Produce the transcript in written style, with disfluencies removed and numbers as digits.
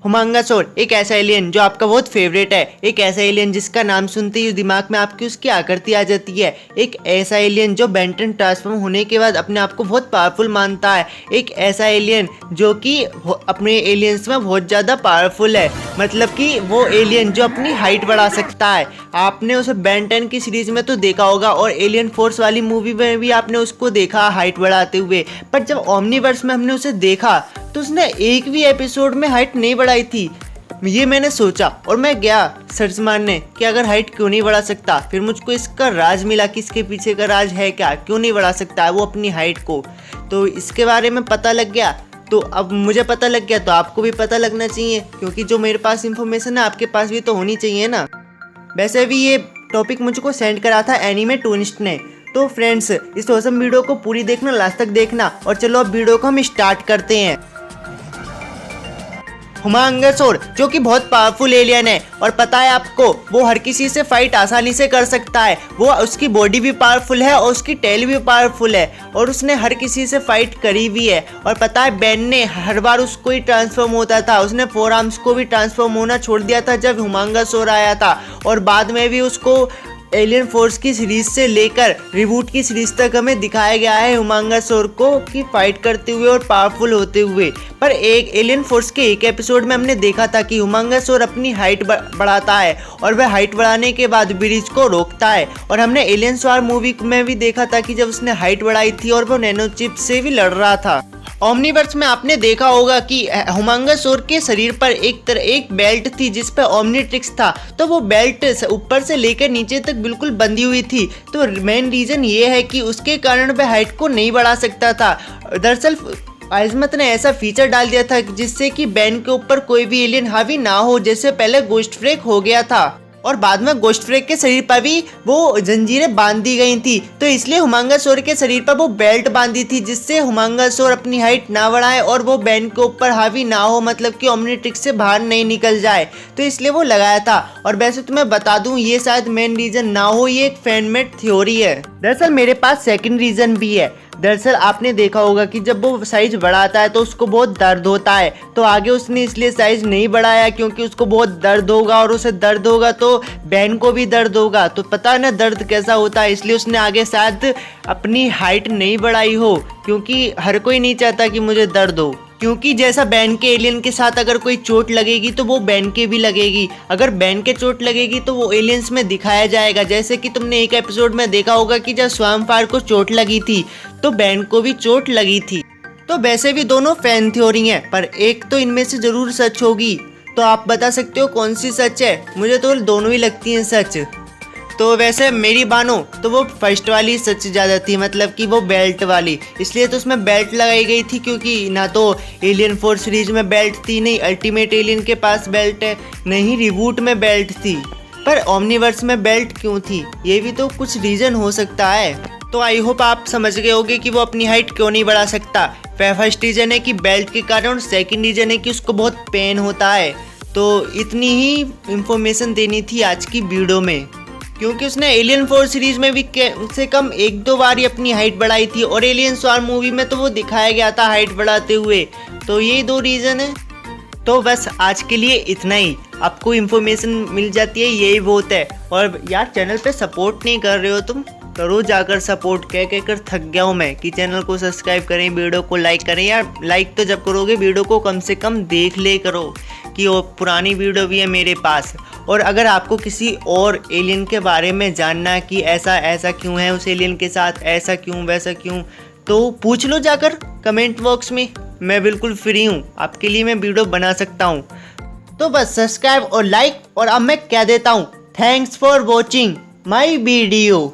हुमांगासोर एक ऐसा एलियन जो आपका बहुत फेवरेट है। एक ऐसा एलियन जिसका नाम सुनते ही दिमाग में आपकी उसकी आकृति आ जाती है। एक ऐसा एलियन जो बेंटन ट्रांसफॉर्म होने के बाद अपने आप को बहुत पावरफुल मानता है। एक ऐसा एलियन जो कि अपने एलियंस में बहुत ज़्यादा पावरफुल है, मतलब कि वो एलियन जो अपनी हाइट बढ़ा सकता है। आपने उसे बेंटन की सीरीज में तो देखा होगा और एलियन फोर्स वाली मूवी में भी आपने उसको देखा हाइट बढ़ाते हुए, पर जब ओमनीवर्स में हमने उसे देखा तो उसने एक भी एपिसोड में हाइट नहीं बढ़ाई थी। ये मैंने सोचा और मैं गया सर्च मारने कि अगर हाइट क्यों नहीं बढ़ा सकता। फिर मुझको इसका राज मिला कि इसके पीछे का राज है क्या, क्यों नहीं बढ़ा सकता है वो अपनी हाइट को। तो इसके बारे में पता लग गया। तो अब मुझे पता लग गया तो आपको भी पता लगना चाहिए, क्योंकि जो मेरे पास इंफॉर्मेशन है आपके पास भी तो होनी चाहिए ना। वैसे भी ये टॉपिक मुझको सेंड करा था एनीमे टूनिस्ट ने। तो फ्रेंड्स, इस ऑसम वीडियो को पूरी देखना, लास्ट तक देखना। और चलो अब वीडियो को हम स्टार्ट करते हैं। हुमांगासोर जो कि बहुत पावरफुल एलियन है और पता है आपको वो हर किसी से फाइट आसानी से कर सकता है। वो उसकी बॉडी भी पावरफुल है और उसकी टेल भी पावरफुल है और उसने हर किसी से फाइट करी भी है। और पता है बेन ने हर बार उसको ही ट्रांसफॉर्म होता था। उसने फोर आर्म्स को भी ट्रांसफॉर्म होना छोड़ दिया था जब हुमांगासोर आया था, और बाद में भी उसको एलियन फोर्स की सीरीज से लेकर रिबूट की सीरीज तक हमें दिखाया गया है हुमांगासोर को कि फाइट करते हुए और पावरफुल होते हुए। पर एक एलियन फोर्स के एक एपिसोड में हमने देखा था कि हुमांगासोर अपनी हाइट बढ़ाता है और वह हाइट बढ़ाने के बाद ब्रीच को रोकता है। और हमने एलियन स्वार मूवी में भी देखा था कि जब उसने हाइट बढ़ाई थी और वो नैनो चिप से भी लड़ रहा था। ओमनीवर्स में आपने देखा होगा कि हुमांगासोर के शरीर पर एक बेल्ट थी जिस पे ओमनीट्रिक्स था। तो वो बेल्ट ऊपर से लेकर नीचे तक बिल्कुल बंधी हुई थी। तो मेन रीजन ये है कि उसके कारण वह हाइट को नहीं बढ़ा सकता था। दरअसल आजमत ने ऐसा फीचर डाल दिया था जिससे कि बेन के ऊपर कोई भी एलियन हावी ना हो, जैसे पहले गोस्ट फ्रेक हो गया था। और बाद में गोस्ट फ्रेक के शरीर पर भी वो जंजीरें बांध दी गई थी। तो इसलिए हुमांगासोर के शरीर पर वो बेल्ट बांधी थी जिससे हुमांगासोर अपनी हाइट ना बढ़ाए और वो बेन के ऊपर हावी ना हो, मतलब कि ओमनीट्रिक्स से बाहर नहीं निकल जाए। तो इसलिए वो लगाया था। और वैसे तो मैं बता दूं ये शायद मेन रीजन ना हो, ये एक फैनमेड थ्योरी है। दरअसल मेरे पास सेकंड रीजन भी है। दरअसल आपने देखा होगा कि जब वो साइज बढ़ाता है तो उसको बहुत दर्द होता है। तो आगे उसने इसलिए साइज नहीं बढ़ाया क्योंकि उसको बहुत दर्द होगा, और उसे दर्द होगा तो बेन को भी दर्द होगा। तो पता है ना दर्द कैसा होता है, इसलिए उसने आगे शायद अपनी हाइट नहीं बढ़ाई हो, क्योंकि हर कोई नहीं चाहता कि मुझे दर्द हो। क्योंकि जैसा बेन के एलियन के साथ अगर कोई चोट लगेगी तो वो बेन के भी लगेगी। अगर बेन के चोट लगेगी तो वो एलियंस में दिखाया जाएगा। जैसे कि तुमने एक एपिसोड में देखा होगा कि जब स्वार्मफायर को चोट लगी थी तो बेन को भी चोट लगी थी। तो वैसे भी दोनों फैन थ्योरी हैं, पर एक तो इनमें से जरूर सच होगी। तो आप बता सकते हो कौन सी सच है? मुझे तो दोनों ही लगती हैं सच। तो वैसे मेरी मानो तो वो फर्स्ट वाली सच ज़्यादा थी, मतलब कि वो बेल्ट वाली। इसलिए तो उसमें बेल्ट लगाई गई थी, क्योंकि ना तो एलियन फोर्स सीरीज में बेल्ट थी, नहीं अल्टीमेट एलियन के पास बेल्ट है, नहीं रिबूट में बेल्ट थी। पर ओमनीवर्स में बेल्ट क्यों थी, ये भी तो कुछ रीज़न हो सकता है। तो आई होप आप समझ गए होंगे कि वो अपनी हाइट क्यों नहीं बढ़ा सकता। फर्स्ट रीज़न है कि बेल्ट के कारण, और सेकेंड रीज़न है कि उसको बहुत पेन होता है। तो इतनी ही इंफॉर्मेशन देनी थी आज की वीडियो में, क्योंकि उसने एलियन फोर्स सीरीज में भी से कम एक दो बार ही अपनी हाइट बढ़ाई थी, और एलियन स्वार मूवी में तो वो दिखाया गया था हाइट बढ़ाते हुए। तो ये दो रीज़न है। तो बस आज के लिए इतना ही। आपको इन्फॉर्मेशन मिल जाती है, यही बहुत है। और यार चैनल पे सपोर्ट नहीं कर रहे हो तुम, करो जाकर सपोर्ट। कह कर थक गया हूँ मैं कि चैनल को सब्सक्राइब करें, वीडियो को लाइक करें। यार लाइक तो जब करोगे वीडियो को कम से कम देख ले करो, कि वो पुरानी वीडियो भी है मेरे पास। और अगर आपको किसी और एलियन के बारे में जानना है कि ऐसा क्यों है उस एलियन के साथ, ऐसा क्यों वैसा क्यों, तो पूछ लो जाकर कमेंट बॉक्स में। मैं बिल्कुल फ्री हूँ, आपके लिए मैं वीडियो बना सकता हूँ। तो बस सब्सक्राइब और लाइक, और अब मैं कह देता हूँ thanks for watching my video.